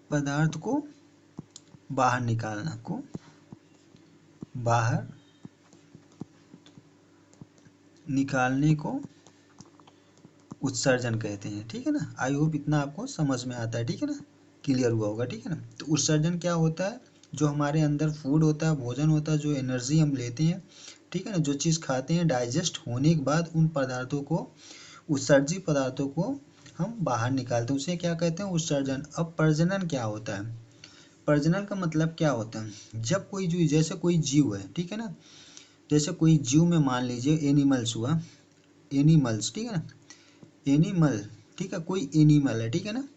पदार्थ को बाहर निकालना को बाहर निकालने को उत्सर्जन कहते हैं, ठीक है ना। आई होप इतना आपको समझ में आता है, ठीक है ना, क्लियर हुआ होगा, ठीक है ना। तो उत्सर्जन क्या होता है? जो हमारे अंदर फूड होता है, भोजन होता है, जो एनर्जी हम लेते हैं, ठीक है ना, जो चीज़ खाते हैं, डाइजेस्ट होने के बाद उन पदार्थों को, उत्सर्जित पदार्थों को हम बाहर निकालते हैं, उसे क्या कहते हैं? उत्सर्जन। अब प्रजनन क्या होता है? प्रजनन का मतलब क्या होता है? जब कोई जीव, जैसे कोई जीव है, ठीक है ना, जैसे कोई जीव में मान लीजिए एनिमल्स हुआ, एनिमल्स, ठीक है ना, एनिमल, ठीक है, कोई एनिमल है, ठीक है ना,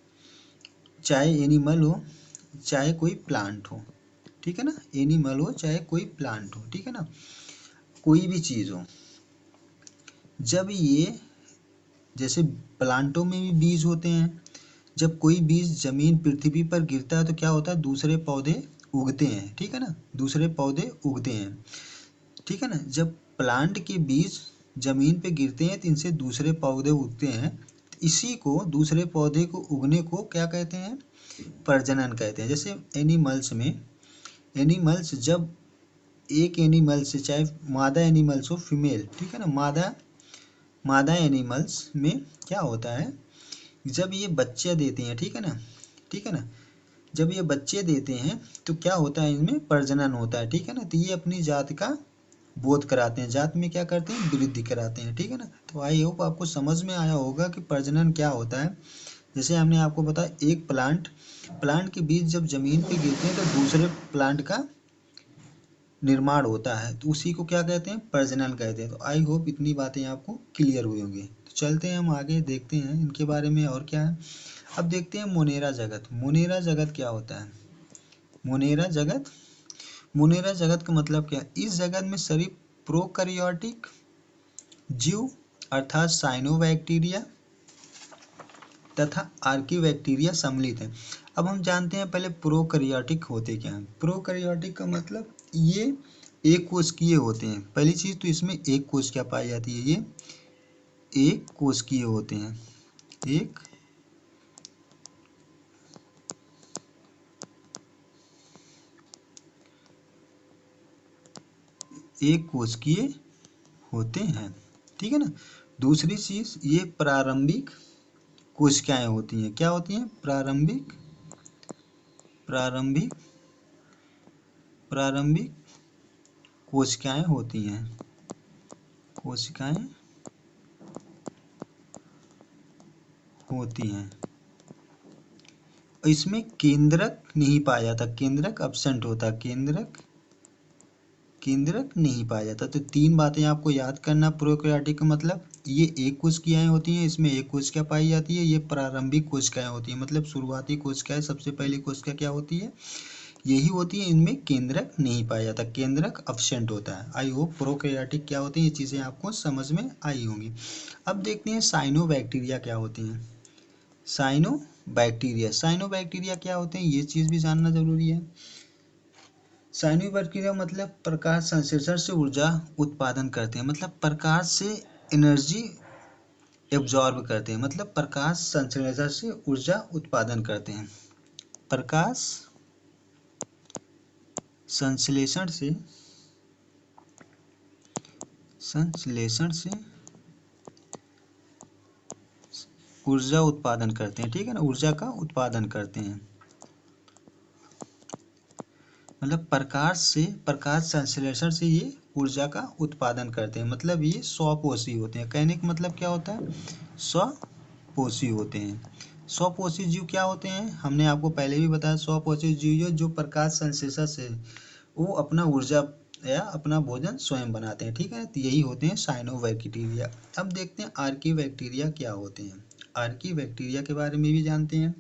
चाहे एनिमल हो चाहे कोई प्लांट हो, ठीक है ना, एनिमल हो चाहे कोई प्लांट हो, ठीक है ना, कोई भी चीज़ हो। जब ये, जैसे प्लांटों में भी बीज होते हैं, जब कोई बीज जमीन पृथ्वी पर गिरता है तो क्या होता है? दूसरे पौधे उगते हैं, ठीक है ना, दूसरे पौधे उगते हैं, ठीक है ना। जब प्लांट के बीज जमीन पे गिरते हैं तो इनसे दूसरे पौधे उगते हैं। इसी को, दूसरे पौधे को उगने को क्या कहते हैं? प्रजनन कहते हैं। जैसे एनिमल्स में, एनिमल्स जब एक एनिमल से, चाहे मादा एनिमल्स हो, फीमेल, ठीक है ना, मादा मादा एनिमल्स में क्या होता है? जब ये बच्चे देते हैं, ठीक है ना, ठीक है ना, जब ये बच्चे देते हैं तो क्या होता है? इनमें प्रजनन होता है, ठीक है ना। तो ये अपनी जात का बोध कराते हैं, जात में क्या करते हैं? वृद्धि कराते हैं, ठीक है ना। तो आई होप आपको समझ में आया होगा कि प्रजनन क्या होता है। जैसे हमने आपको बताया, एक प्लांट, प्लांट के बीज जब जमीन पे गिरते हैं तो दूसरे प्लांट का निर्माण होता है, तो उसी को क्या कहते हैं? प्रजनन कहते हैं। तो आई होप इतनी बातें आपको क्लियर हुई होंगी। तो चलते हैं हम आगे, देखते हैं इनके बारे में और क्या है। अब देखते हैं मोनेरा जगत। मोनेरा जगत क्या होता है? मोनेरा जगत, मोनेरा जगत का मतलब क्या है? इस जगत में सभी प्रोकैरियोटिक जीव अर्थात साइनोबैक्टीरिया तथा आर्किबैक्टीरिया सम्मिलित हैं। अब हम जानते हैं पहले प्रोकैरियोटिक होते क्या हैं। प्रोकैरियोटिक का मतलब ये एक कोशिकीय होते हैं। पहली चीज तो इसमें एक कोशिका पाई जाती है, ये एक कोशिकीय होते हैं, एक एक कोशिकीय होते हैं, ठीक है ना। दूसरी चीज, ये प्रारंभिक कोशिकाएं होती हैं। क्या होती हैं? प्रारंभिक, प्रारंभिक, प्रारंभिक कोशिकाएं होती हैं, कोशिकाएं होती हैं। इसमें केंद्रक नहीं पाया जाता, केंद्रक अब्सेंट होता, केंद्रक केंद्रक नहीं पाया जाता। तो 3 बातें आपको याद करना। प्रोकैरियोटिक का मतलब ये एक कोशिकाएं होती हैं, इसमें एक कोशिका पाई जाती है। ये प्रारंभिक कोशिकाएं होती हैं, मतलब शुरुआती कोशिकाएं, सबसे पहली कोशिका क्या होती है, यही होती है। इनमें केंद्रक नहीं पाया जाता, केंद्रक अब्सेंट होता है। आई होप प्रोकैरियोटिक क्या होती है ये चीज़ें आपको समझ में आई होंगी। अब देखते हैं साइनोबैक्टीरिया क्या होती हैं। साइनोबैक्टीरिया क्या होते हैं ये चीज़ भी जानना जरूरी है। साइनोबैक्टीरिया मतलब प्रकाश संश्लेषण से ऊर्जा उत्पादन करते हैं, मतलब प्रकाश से एनर्जी एब्जॉर्ब करते हैं, मतलब प्रकाश संश्लेषण से ऊर्जा उत्पादन करते हैं। प्रकाश संश्लेषण से ऊर्जा उत्पादन करते हैं, ठीक है ना, ऊर्जा का उत्पादन करते हैं। मतलब प्रकाश संश्लेषण से ये ऊर्जा का उत्पादन करते हैं, मतलब ये स्वपोषी होते हैं। कहने का मतलब क्या होता है, स्वपोषी होते हैं। स्वपोषी जीव क्या होते हैं, हमने आपको पहले भी बताया। स्वपोषी जीव जो प्रकाश संश्लेषण से वो अपना ऊर्जा या अपना भोजन स्वयं बनाते हैं, ठीक है। तो यही होते हैं साइनोबैक्टीरिया। अब देखते हैं आर्कीबैक्टीरिया क्या होते हैं। आर्कीबैक्टीरिया के बारे में भी जानते हैं।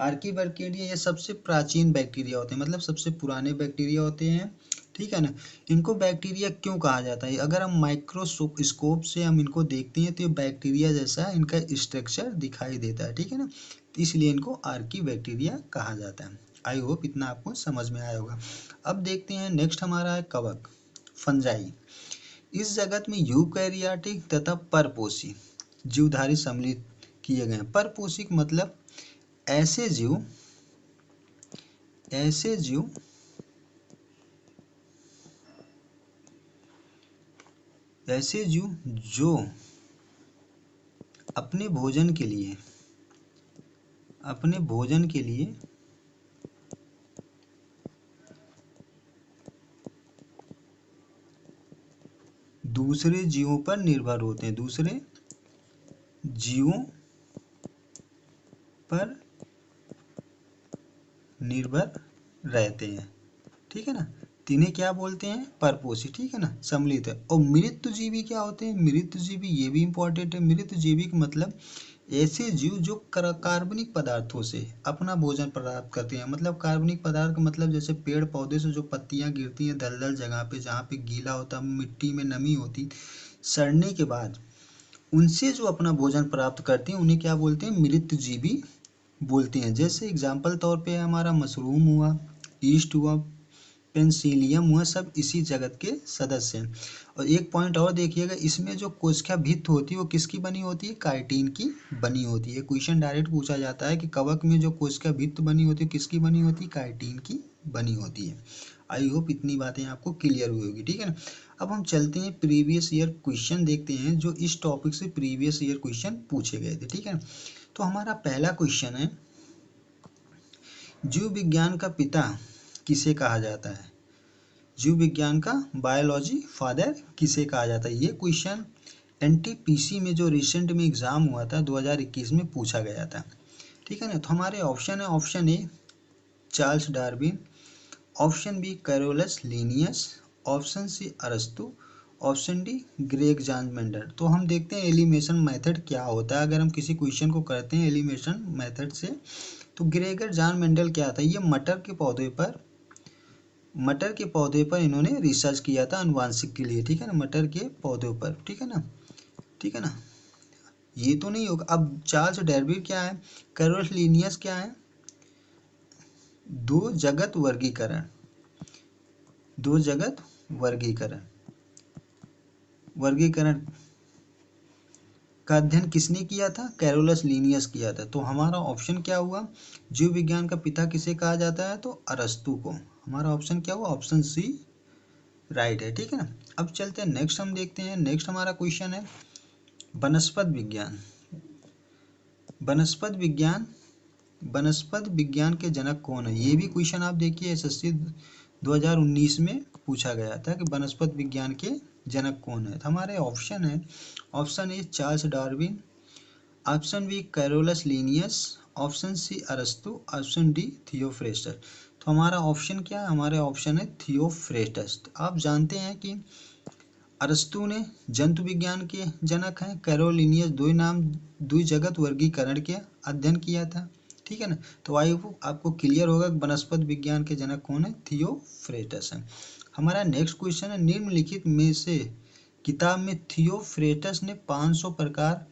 आर्कीबैक्टीरिया ये सबसे प्राचीन बैक्टीरिया होते हैं, मतलब सबसे पुराने बैक्टीरिया होते हैं, ठीक है ना। इनको बैक्टीरिया क्यों कहा जाता है, अगर हम माइक्रोस्कोप से हम इनको देखते हैं तो ये बैक्टीरिया जैसा इनका स्ट्रक्चर दिखाई देता है, ठीक है ना। तो इसलिए इनको आर्कीबैक्टीरिया कहा जाता है। आई होप इतना आपको समझ में आया होगा। अब देखते हैं नेक्स्ट हमारा है कवक, फंजाई। इस जगत में यूकैरियोटिक तथा परपोषी जीवधारी सम्मिलित किए गए हैं। परपोषी मतलब ऐसे जीव जो अपने भोजन के लिए दूसरे जीवों पर निर्भर होते हैं, दूसरे जीवों पर निर्भर रहते हैं, ठीक है ना। तिन्हें क्या बोलते हैं, परपोषी, ठीक है ना, सम्मिलित है। और मृतजीवी क्या होते हैं, मृतजीवी ये भी इंपॉर्टेंट है। मृतजीवी का मतलब ऐसे जीव जो कार्बनिक पदार्थों से अपना भोजन प्राप्त करते हैं। मतलब कार्बनिक पदार्थ का मतलब जैसे पेड़ पौधे से जो पत्तियां गिरती हैं दलदल जगह पे, जहाँ पे गीला होता, मिट्टी में नमी होती, सड़ने के बाद उनसे जो अपना भोजन प्राप्त करते हैं उन्हें क्या बोलते हैं, मृतजीवी बोलते हैं। जैसे एग्जाम्पल तौर पे हमारा मशरूम हुआ, ईस्ट हुआ, पेंसिलियम हुआ, सब इसी जगत के सदस्य हैं। और एक पॉइंट और देखिएगा, इसमें जो कोशिका भित्ति होती है वो किसकी बनी होती है, काइटिन की बनी होती है। क्वेश्चन डायरेक्ट पूछा जाता है कि कवक में जो कोशिका भित्ति बनी होती है किसकी बनी होती है, काइटिन की बनी होती है। आई होप इतनी बातें आपको क्लियर हुई होगी, ठीक है ना। अब हम चलते हैं प्रीवियस ईयर क्वेश्चन देखते हैं जो इस टॉपिक से प्रीवियस ईयर क्वेश्चन पूछे गए थे, ठीक है। तो हमारा पहला क्वेश्चन है, जीव विज्ञान का पिता किसे कहा जाता है। जीव विज्ञान का बायोलॉजी फादर किसे कहा जाता है। ये क्वेश्चन एनटीपीसी में जो रिसेंट में एग्जाम हुआ था 2021 में पूछा गया था, ठीक है ना। तो हमारे ऑप्शन है, option A Charles Darwin, option B Carolus Linnaeus, option C अरस्तु, option D Gregor John Mendel. तो हम देखते हैं एलिमिनेशन मेथड क्या होता है। अगर हम किसी क्वेश्चन को करते हैं एलिमिनेशन मेथड से, तो ग्रेगर जॉन मेंडल क्या था, ये मटर के पौधे पर इन्होंने रिसर्च किया था अनुवांशिक के लिए, ठीक है ना, मटर के पौधों पर, ठीक है ना, ठीक है ना। ये तो नहीं होगा। अब चार्ल्स डार्विन क्या है, कैरोलस लिनियस क्या है, दो जगत वर्गीकरण का अध्ययन किसने किया था, कैरोलस लिनियस किया था। तो हमारा ऑप्शन क्या हुआ, जीव विज्ञान का पिता किसे कहा जाता है, तो अरस्तु को। हमारा ऑप्शन क्या हुआ, ऑप्शन सी राइट है, ठीक है ना। अब चलते हैं नेक्स्ट, हम देखते हैं नेक्स्ट हमारा क्वेश्चन है वनस्पत विज्ञान के जनक कौन है। ये भी क्वेश्चन आप देखिए एसएससी 2019 में पूछा गया था कि वनस्पत विज्ञान के जनक कौन है। तो हमारे ऑप्शन है, option A Charles Darwin, option B Carolus Linnaeus, option C अरस्तु, ऑप्शन डी थियोफ्रेस्टर। तो हमारा ऑप्शन क्या है, हमारे ऑप्शन है थियोफ्रेस्टस। आप जानते हैं कि अरस्तु ने जंतु विज्ञान के जनक हैं, कैरोलिनियस द्वि जगत वर्गीकरण के अध्ययन किया था, ठीक है ना। तो आई होप आपको क्लियर होगा वनस्पति विज्ञान के जनक कौन है, थियोफ्रेस्टस है। हमारा नेक्स्ट क्वेश्चन है, निम्नलिखित में से किताब में थियोफ्रेस्टस ने 500 प्रकार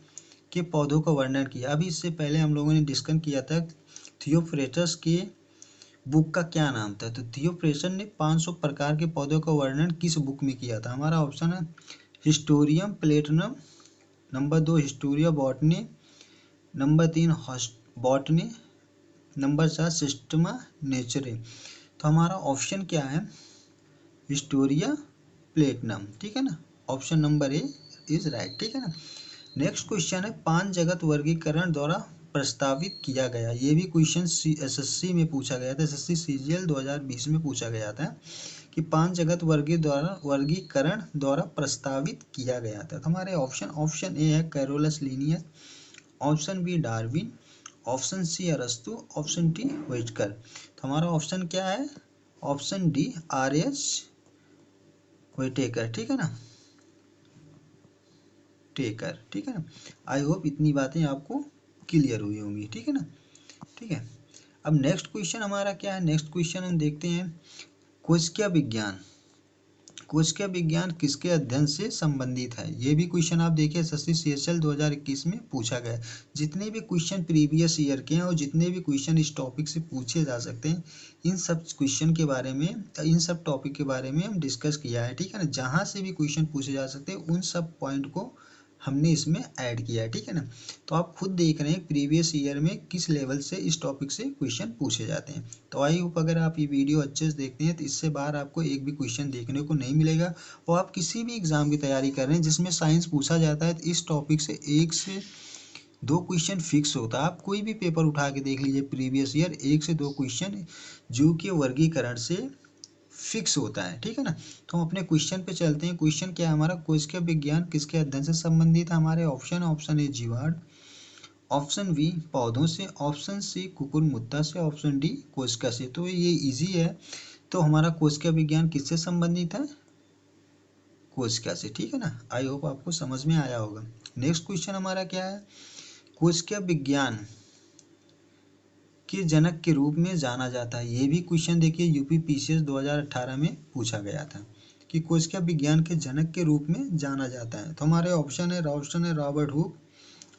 के पौधों का वर्णन किया। अभी इससे पहले हम लोगों ने डिस्कस किया था थियोफ्रेस्टस के बुक का क्या नाम था। तो थियोफ्रेस्टस ने 500 प्रकार के पौधों का वर्णन किस बुक में किया था। हमारा ऑप्शन है Historia Plantarum, number 2 Historia botany, number 3 botany, number 4 Systema Naturae. तो हमारा ऑप्शन क्या है, हिस्टोरिया प्लेटनम, ठीक है ना। Option number A is right, ठीक है ना। नेक्स्ट क्वेश्चन है, 5 जगत वर्गीकरण द्वारा प्रस्तावित किया गया। ये भी क्वेश्चन एसएससी में पूछा गया था, एसएससी सीजीएल 2020 में पूछा गया था कि 5 जगत वर्गीकरण द्वारा प्रस्तावित किया गया था। तो हमारे ऑप्शन ए है Carolus Linnaeus, option B Darwin, option C अरस्तु, ऑप्शन डी व्हिटेकर। तो हमारा ऑप्शन क्या है, ऑप्शन डी आर.एच. व्हिटेकर, ठीक है ना, टेकर, ठीक है ना। आई होप इतनी बातें आपको क्लियर हुई होंगी, ठीक है ना, ठीक है। अब नेक्स्ट क्वेश्चन हमारा क्या है, नेक्स्ट क्वेश्चन हम देखते हैं, कोशिका विज्ञान। कोशिका विज्ञान किसके अध्ययन से संबंधित है। ये भी क्वेश्चन आप देखिए एसएससी सीएचएल 2021 में पूछा गया। जितने भी क्वेश्चन प्रीवियस ईयर के हैं और जितने भी क्वेश्चन इस टॉपिक से पूछे जा सकते हैं, इन सब क्वेश्चन के बारे में, इन सब टॉपिक के बारे में हम डिस्कस किया है, ठीक है ना। जहाँ से भी क्वेश्चन पूछे जा सकते हैं उन सब पॉइंट को हमने इसमें ऐड किया है, ठीक है ना। तो आप खुद देख रहे हैं प्रीवियस ईयर में किस लेवल से इस टॉपिक से क्वेश्चन पूछे जाते हैं। तो आई होप अगर आप ये वीडियो अच्छे से देखते हैं तो इससे बाहर आपको एक भी क्वेश्चन देखने को नहीं मिलेगा। और आप किसी भी एग्जाम की तैयारी कर रहे हैं जिसमें साइंस पूछा जाता है तो इस टॉपिक से 1 से 2 क्वेश्चन फिक्स होता है। आप कोई भी पेपर उठा के देख लीजिए प्रीवियस ईयर, 1 से 2 क्वेश्चन जो कि वर्गीकरण से फिक्स होता है, ठीक है ना। तो हम अपने क्वेश्चन पे चलते हैं। क्वेश्चन क्या है हमारा, कोशिका विज्ञान किसके अध्ययन से संबंधित है। हमारे ऑप्शन ए जीवाणु, ऑप्शन बी पौधों से, ऑप्शन सी कुकुरमुत्ता से, ऑप्शन डी कोशिका से। तो ये इजी है। तो हमारा कोशिका विज्ञान किससे संबंधित है, कोशिका से, ठीक है ना। आई होप आपको समझ में आया होगा। नेक्स्ट क्वेश्चन हमारा क्या है, कोशिका विज्ञान के जनक के रूप में जाना जाता है। ये भी क्वेश्चन देखिए यूपी पीसीएस 2018 में पूछा गया था कि कोशिका विज्ञान के जनक के रूप में जाना जाता है। तो हमारे ऑप्शन है Robert Hooke,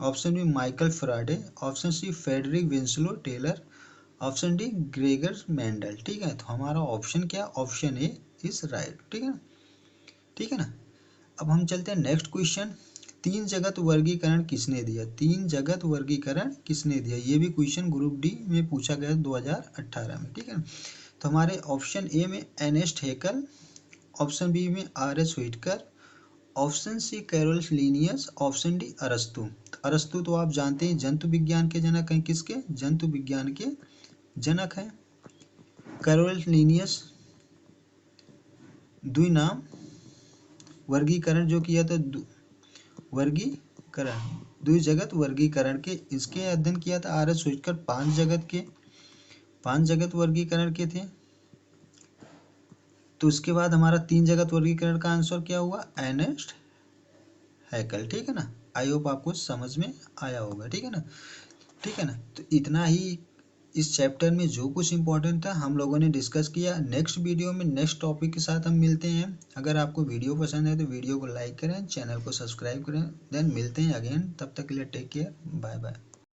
option B Michael Faraday, option C Frederick Winslow Taylor, option D Gregor Mendel, ठीक है। तो हमारा ऑप्शन क्या, ऑप्शन ए इज राइट, ठीक है ना, ठीक है ना। अब हम चलते हैं नेक्स्ट क्वेश्चन, 3 जगत वर्गीकरण किसने दिया। 3 जगत वर्गीकरण किसने दिया, ये भी क्वेश्चन ग्रुप डी में पूछा गया 2018 में, ठीक है ना। तो हमारे ऑप्शन ए में एर्नेस्ट हैकेल, ऑप्शन बी में R H. Whittaker, option C Carolus Linnaeus, option D अरस्तु। अरस्तु तो आप जानते हैं जंतु विज्ञान के जनक हैं, किसके, जंतु विज्ञान के जनक हैं। कैरोलस लीनियस द्विनाम वर्गीकरण जो किया था, वर्गीकरण द्विजगत वर्गीकरण के, इसके अध्ययन किया था आर.एच. व्हिटेकर। 5 जगत वर्गीकरण के थे। तो उसके बाद हमारा 3 जगत वर्गीकरण का आंसर क्या हुआ, एर्नेस्ट हैकेल, ठीक है ना। आई होप आपको समझ में आया होगा, ठीक है ना, ठीक है ना। तो इतना ही इस चैप्टर में जो कुछ इंपॉर्टेंट था हम लोगों ने डिस्कस किया। नेक्स्ट वीडियो में नेक्स्ट टॉपिक के साथ हम मिलते हैं। अगर आपको वीडियो पसंद है तो वीडियो को लाइक करें, चैनल को सब्सक्राइब करें। देन मिलते हैं अगेन, तब तक के लिए टेक केयर, बाय बाय।